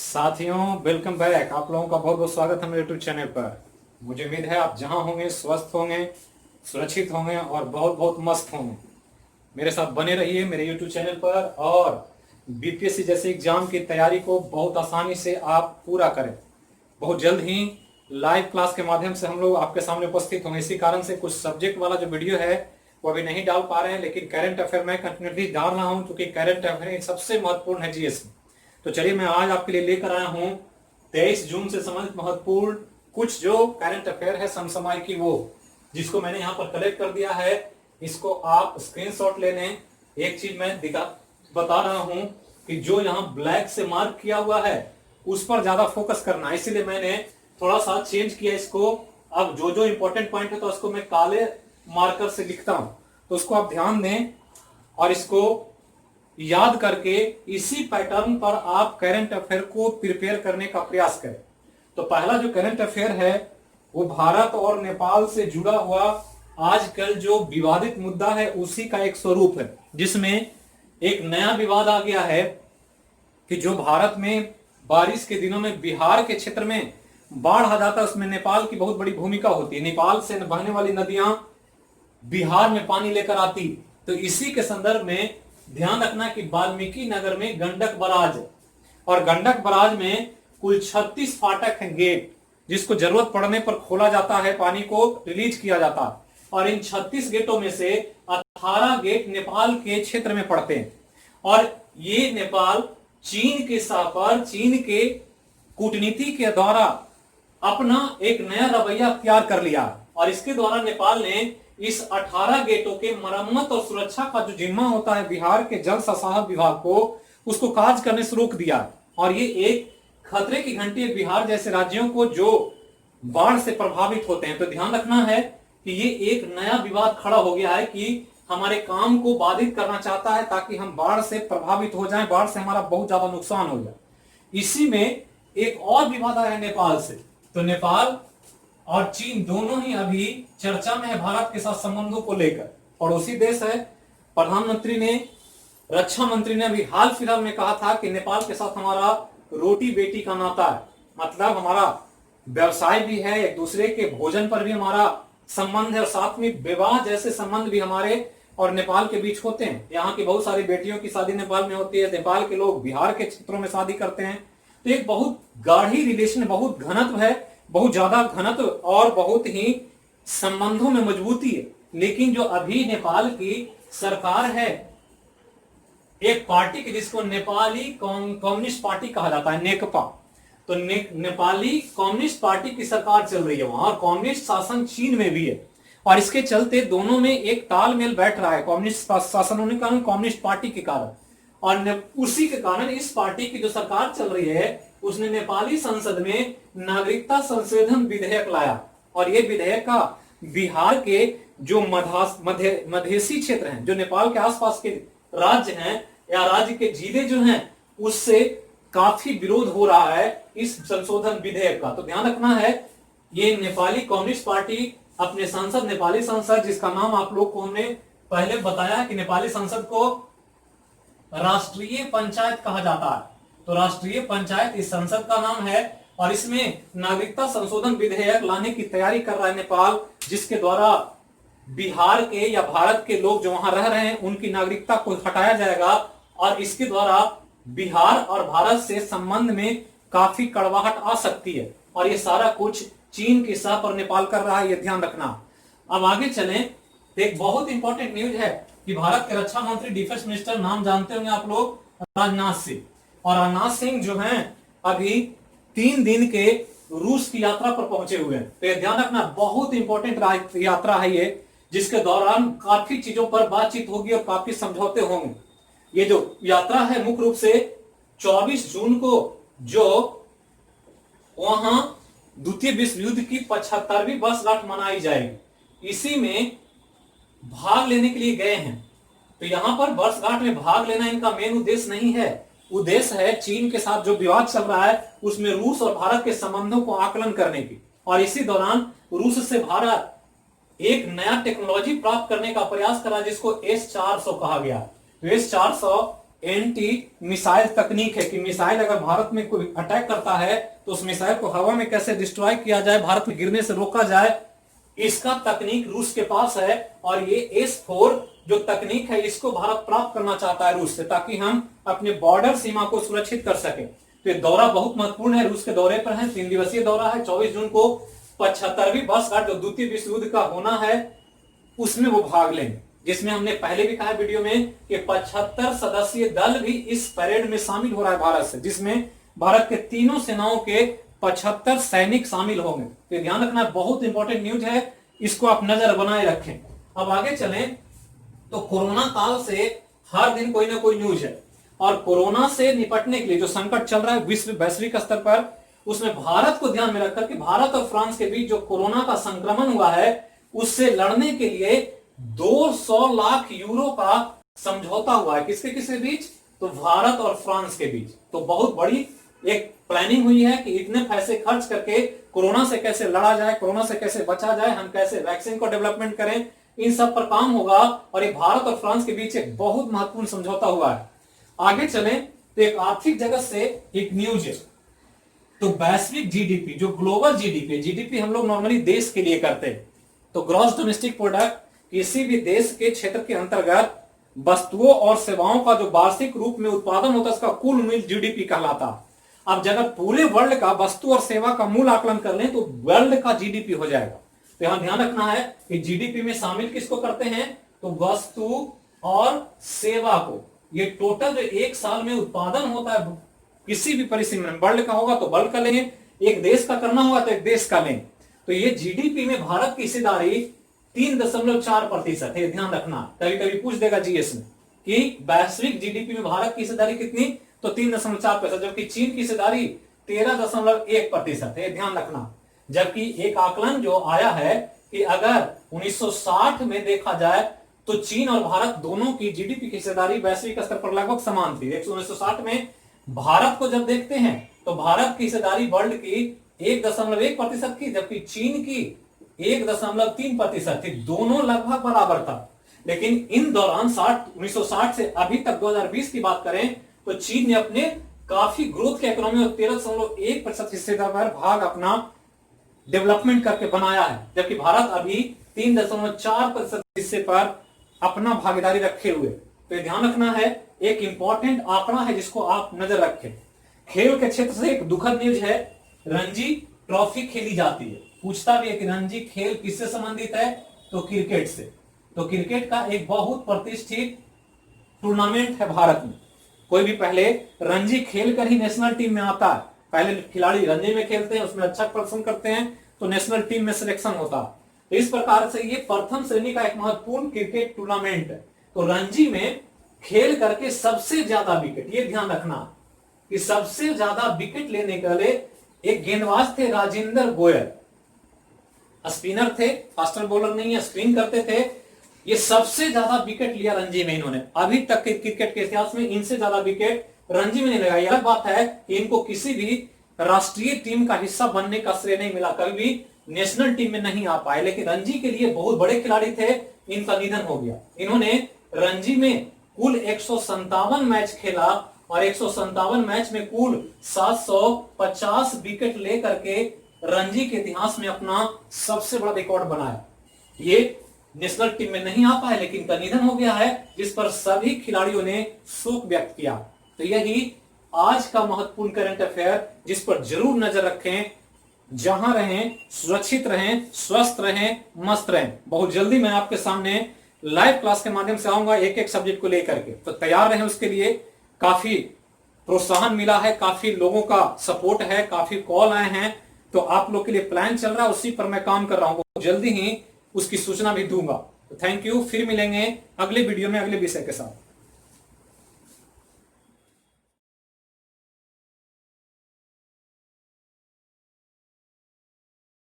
साथियों, welcome back. आप लोगों का बहुत बहुत स्वागत है मेरे यूट्यूब चैनल पर। मुझे उम्मीद है आप जहां होंगे स्वस्थ होंगे, सुरक्षित होंगे और बहुत बहुत मस्त होंगे। मेरे साथ बने रहिए मेरे यूट्यूब चैनल पर और बीपीएससी जैसे एग्जाम की तैयारी को बहुत आसानी से आप पूरा करें। बहुत जल्द ही लाइव क्लास के माध्यम से हम लोग आपके सामने उपस्थित होंगे। इसी कारण से कुछ सब्जेक्ट वाला जो वीडियो है वो अभी नहीं डाल पा रहे हैं, लेकिन करंट अफेयर में कंटिन्यूसली डाल रहा हूं क्योंकि करंट अफेयर सबसे महत्वपूर्ण है जीएस में। तो चलिए मैं आज आपके लिए लेकर आया हूं 23 जून से संबंधित महत्वपूर्ण कुछ जो करंट अफेयर है समसामयिक की, वो जिसको मैंने यहाँ पर कलेक्ट कर दिया है। इसको आप स्क्रीनशॉट ले लें। एक चीज मैं बता रहा हूं कि जो यहाँ ब्लैक से मार्क किया हुआ है उस पर ज्यादा फोकस करना है, इसीलिए मैंने थोड़ा सा चेंज किया इसको। अब जो जो इंपॉर्टेंट पॉइंट है तो उसको मैं काले मार्कर से लिखता हूं, तो उसको आप ध्यान दें और इसको याद करके इसी पैटर्न पर आप करंट अफेयर को प्रिपेयर करने का प्रयास करें। तो पहला जो करंट अफेयर है वो भारत और नेपाल से जुड़ा हुआ आजकल जो विवादित मुद्दा है उसी का एक स्वरूप है, जिसमें एक नया विवाद आ गया है कि जो भारत में बारिश के दिनों में बिहार के क्षेत्र में बाढ़ आ जाता है, उसमें नेपाल की बहुत बड़ी भूमिका होती है। नेपाल से बहने वाली नदियां बिहार में पानी लेकर आती। तो इसी के संदर्भ में ध्यान रखना कि वाल्मीकि नगर में गंडक बराज, और गंडक बराज में कुल 36 फाटक हैं, गेट, जिसको जरूरत पड़ने पर खोला जाता है, पानी को रिलीज किया जाता है। और इन 36 गेटों में से 18 गेट नेपाल के क्षेत्र में पड़ते हैं। और ये नेपाल चीन के सापर, चीन के कूटनीति के द्वारा अपना एक नया रवैया तैयार कर लिया, और इसके द्वारा नेपाल ने इस 18 गेटों के मरम्मत और सुरक्षा का जो जिम्मा होता है बिहार के जल संसाधन विभाग को, उसको कार्य करने से रोक दिया। और ये एक खतरे की घंटी है बिहार जैसे राज्यों को जो बाढ़ से प्रभावित होते हैं। तो ध्यान रखना है कि ये एक नया विवाद खड़ा हो गया है कि हमारे काम को बाधित करना चाहता है ताकि हम बाढ़ से प्रभावित हो जाएं, बाढ़ से हमारा बहुत ज्यादा नुकसान हो जाए। इसी में एक और विवाद आया है नेपाल से। तो नेपाल और चीन दोनों ही अभी चर्चा में है भारत के साथ संबंधों को लेकर। पड़ोसी देश है। प्रधानमंत्री ने, रक्षा मंत्री ने अभी हाल फिलहाल में कहा था कि नेपाल के साथ हमारा रोटी बेटी का नाता है, मतलब हमारा व्यवसाय भी है, एक दूसरे के भोजन पर भी हमारा संबंध है, और साथ में विवाह जैसे संबंध भी हमारे और नेपाल के बीच होते हैं। यहाँ की बहुत सारी बेटियों की शादी नेपाल में होती है, नेपाल के लोग बिहार के क्षेत्रों में शादी करते हैं। तो एक बहुत गाढ़ी रिलेशन, बहुत घनत्व है, बहुत ज्यादा घनत्व और बहुत ही संबंधों में मजबूती है। लेकिन जो अभी नेपाल की सरकार है, एक पार्टी की जिसको नेपाली कम्युनिस्ट पार्टी कहा जाता है, नेकपा, तो नेपाली कम्युनिस्ट पार्टी की सरकार चल रही है वहां, और कम्युनिस्ट शासन चीन में भी है। और इसके चलते दोनों में एक तालमेल बैठ रहा है, कम्युनिस्ट शासन होने के कारण, कम्युनिस्ट पार्टी के कारण। और उसी के कारण इस पार्टी की जो सरकार चल रही है उसने नेपाली संसद में नागरिकता संशोधन विधेयक लाया। और ये विधेयक का बिहार के जो मधेसी क्षेत्र हैं, जो नेपाल के आसपास के राज्य हैं या राज्य के जिले जो हैं, उससे काफी विरोध हो रहा है इस संशोधन विधेयक का। तो ध्यान रखना है, ये नेपाली कम्युनिस्ट पार्टी अपने संसद, नेपाली संसद, जिसका नाम आप लोग को हमने पहले बताया कि नेपाली संसद को राष्ट्रीय पंचायत कहा जाता है। तो राष्ट्रीय पंचायत इस संसद का नाम है, और इसमें नागरिकता संशोधन विधेयक लाने की तैयारी कर रहा है नेपाल, जिसके द्वारा बिहार के या भारत के लोग जो वहां रह रहे हैं उनकी नागरिकता को हटाया जाएगा, और इसके द्वारा बिहार और भारत से संबंध में काफी कड़वाहट आ सकती है। और ये सारा कुछ चीन के साथ और नेपाल कर रहा है, ये ध्यान रखना। अब आगे चलें तो एक बहुत इंपॉर्टेंट न्यूज है कि भारत के रक्षा मंत्री, डिफेंस मिनिस्टर, नाम जानते होंगे आप लोग, राजनाथ सिंह। और राजनाथ सिंह जो हैं अभी 3 दिन के रूस की यात्रा पर पहुंचे हुए हैं। तो ध्यान रखना, बहुत इंपॉर्टेंट यात्रा है ये, जिसके दौरान काफी चीजों पर बातचीत होगी और काफी समझौते होंगे। ये जो यात्रा है मुख्य रूप से 24 जून को जो वहां द्वितीय विश्व युद्ध की 75वीं वर्षगांठ मनाई जाएगी, इसी में भाग लेने के लिए गए हैं। तो यहां पर वर्षगांठ में भाग लेना इनका मेन उद्देश्य नहीं है। उद्देश्य है चीन के साथ जो विवाद चल रहा है उसमें रूस और भारत के संबंधों को आकलन करने की। और इसी दौरान रूस से भारत एक नया टेक्नोलॉजी प्राप्त करने का प्रयास करा, जिसको S-400 कहा गया। तो S-400 एंटी मिसाइल तकनीक है कि मिसाइल अगर भारत में कोई अटैक करता है तो उस मिसाइल को हवा में कैसे डिस्ट्रॉय किया जाए, भारत में गिरने से रोका जाए, इसका तकनीक रूस के पास है। और ये S4 जो तकनीक है इसको भारत प्राप्त करना चाहता है रूस से, ताकि हम अपने बॉर्डर सीमा को सुरक्षित कर सके। तो ये दौरा बहुत महत्वपूर्ण है, रूस के दौरे पर है, 3 दिवसीय दौरा है। 24 जून को 75वीं वर्षगांठ जो द्वितीय विश्व युद्ध का होना है उसमें वो भाग लेंगे, जिसमें हमने पहले भी कहा वीडियो में कि 75 सदस्यीय दल भी इस परेड में शामिल हो रहा है भारत से, जिसमें भारत के तीनों सेनाओं के 75 सैनिक शामिल होंगे। तो ध्यान रखना, बहुत इंपॉर्टेंट न्यूज है, इसको आप नजर बनाए रखें। अब आगे चलें तो कोरोना काल से हर दिन कोई ना कोई न्यूज है, और कोरोना से निपटने के लिए जो संकट चल रहा है विश्व वैश्विक स्तर पर, उसमें भारत को ध्यान में रखकर कि भारत और फ्रांस के बीच जो कोरोना का संक्रमण हुआ है उससे लड़ने के लिए 200 लाख यूरो का समझौता हुआ है। किसके किसके बीच? तो भारत और फ्रांस के बीच। तो बहुत बड़ी एक प्लानिंग हुई है कि इतने पैसे खर्च करके कोरोना से कैसे लड़ा जाए, कोरोना से कैसे बचा जाए, हम कैसे वैक्सीन को डेवलपमेंट करें, इन सब पर काम होगा। और ये भारत और फ्रांस के बीच एक बहुत महत्वपूर्ण समझौता हुआ है। आगे चलें तो एक आर्थिक जगत से एक न्यूज है। तो वैश्विक जीडीपी, जो ग्लोबल जीडीपी, जीडीपी हम लोग नॉर्मली देश के लिए करते हैं, तो ग्रॉस डोमेस्टिक प्रोडक्ट किसी भी देश के क्षेत्र के अंतर्गत वस्तुओं और सेवाओं का जो वार्षिक रूप में उत्पादन होता है उसका कुल मूल्य जीडीपी कहलाता। अब जगह पूरे वर्ल्ड का वस्तु और सेवा का मूल आकलन कर लें तो वर्ल्ड का जीडीपी हो जाएगा। तो यहां ध्यान रखना है कि जीडीपी में शामिल किसको करते हैं? तो वस्तु और सेवा को। ये टोटल जो एक साल में उत्पादन होता है किसी भी परिस्थिति में, वर्ल्ड का होगा तो वर्ल्ड का लेंगे, एक देश का करना होगा तो एक देश का लेंगे। तो ये जीडीपी में भारत की हिस्सेदारी 3.4% है। ध्यान रखना, कभी कभी पूछ देगा जीएस में कि वैश्विक जीडीपी में भारत की हिस्सेदारी कितनी, तो 3.4%, जबकि चीन की हिस्सेदारी 13.1% है। ध्यान रखना। जबकि एक आकलन जो आया है कि अगर 1960 में देखा जाए तो चीन और भारत दोनों की जीडीपी की हिस्सेदारी वैश्विक स्तर पर लगभग समान थी। 1960 में भारत को जब देखते हैं तो भारत की हिस्सेदारी वर्ल्ड की 1.1% की, जबकि चीन की 1.3% थी। दोनों लगभग बराबर था। लेकिन इन दौरान 1960 से अभी तक 2020 की बात करें तो चीन ने अपने काफी ग्रोथ के इकोनॉमी और 13.1% हिस्सेदार भाग अपना डेवलपमेंट करके बनाया है, जबकि भारत अभी 3.4% हिस्से पर अपना भागीदारी रखे हुए। तो ये ध्यान रखना है, एक इंपॉर्टेंट आंकड़ा है जिसको आप नजर रखें। खेल के क्षेत्र से एक दुखद न्यूज है, रणजी ट्रॉफी खेली जाती है। पूछता भी है कि रणजी खेल किससे संबंधित है, तो क्रिकेट से। तो क्रिकेट का एक बहुत प्रतिष्ठित टूर्नामेंट है भारत में। कोई भी पहले रणजी खेल कर ही नेशनल टीम में आता है। पहले खिलाड़ी रणजी में खेलते हैं, उसमें अच्छा प्रदर्शन करते हैं तो नेशनल टीम में सिलेक्शन होता है। तो इस प्रकार से ये प्रथम श्रेणी का एक महत्वपूर्ण क्रिकेट टूर्नामेंट है। तो रणजी में खेल करके सबसे ज्यादा विकेट, ये ध्यान रखना कि सबसे ज्यादा विकेट लेने के लिए एक गेंदबाज थे राजेंद्र गोयल, स्पिनर थे, फास्टर बॉलर नहीं है, स्पिन करते थे। ये सबसे ज्यादा विकेट लिया रणजी में इन्होंने। अभी तक के क्रिकेट के इतिहास में इनसे ज्यादा विकेट रणजी में नहीं लगाई। अलग बात है कि इनको किसी भी राष्ट्रीय टीम का हिस्सा बनने का श्रेय नहीं मिला, कभी भी नेशनल टीम में नहीं आ पाए। लेकिन रणजी के लिए बहुत बड़े खिलाड़ी थे, इनका निधन हो गया। इन्होंने रणजी में कुल 157 मैच खेला और 157 मैच में कुल 750 विकेट लेकर के रणजी के इतिहास में अपना सबसे बड़ा रिकॉर्ड बनाया। ये नेशनल टीम में नहीं आ पाए, लेकिन इनका निधन हो गया है, जिस पर सभी खिलाड़ियों ने शोक व्यक्त किया। तो यही आज का महत्वपूर्ण करंट अफेयर, जिस पर जरूर नजर रखें। जहां रहें सुरक्षित रहें, स्वस्थ रहें, मस्त रहें। बहुत जल्दी मैं आपके सामने लाइव क्लास के माध्यम से आऊंगा एक एक सब्जेक्ट को लेकर के। तो तैयार रहें उसके लिए। काफी प्रोत्साहन मिला है, काफी लोगों का सपोर्ट है, काफी कॉल आए हैं। तो आप लोग के लिए प्लान चल रहा है, उसी पर मैं काम कर रहा हूं। जल्दी ही उसकी सूचना भी दूंगा। तो थैंक यू। फिर मिलेंगे अगले वीडियो में अगले विषय के साथ।